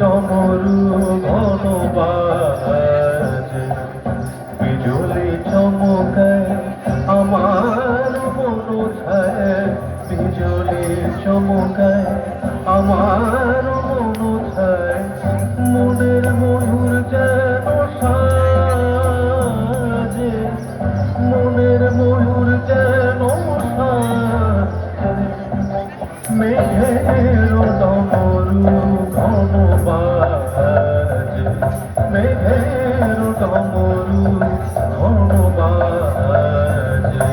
ডমরু ঘন বাজে, বিজুলি চমকায় আমার মন ছায়, বিজুলি চমকায় আমার মন ছায়, মনের ময়ূর যেন সাজে, মনের ময়ূর যেন সাজে, মেঘের ডমরু ঘন বাজে, মেঘের ডমরু ঘন বাজে।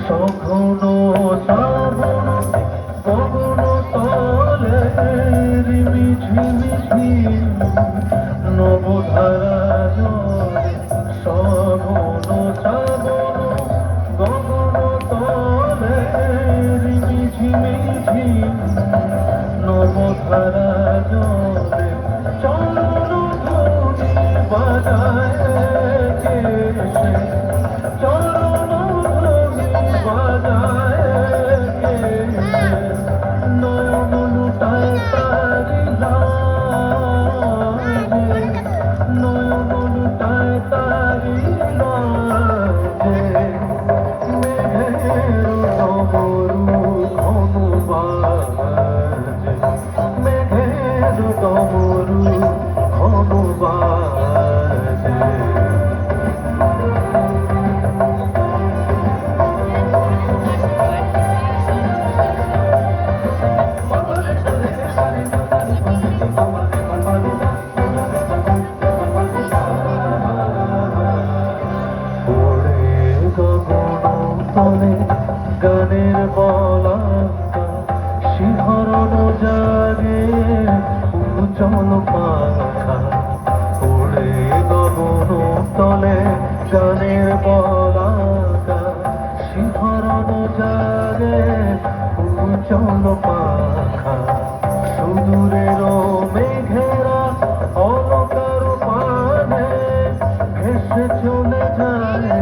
সঘন শ্রাবণ গগন তলে রিমি ঝিমি ঝিম নবধারা জলে, সঘন শ্রাবণ গগন তলে রিমি ঝিমি ঝিম নবধারা জলে, চরণ ধ্বনি বাজায় কে সে, চরণ ধ্বনি বাজায় কে সে, নয়ন লুটায় তারি লাজে, নয়ন লুটায় তারি লাজে, মেঘের ডমরু ঘন বাজে, মেঘের ডমরু ঘন বাজে। তলে গানের বলাকা শিহরণ জাগে উজ্জ্বল পাখা, ওড়ে গগন তলে গানের বলাকা শিহরণ জাগে উজ্জ্বল পাখা, সুদূরের মেঘেরা অলকার পানে ভেসে চলে যায়,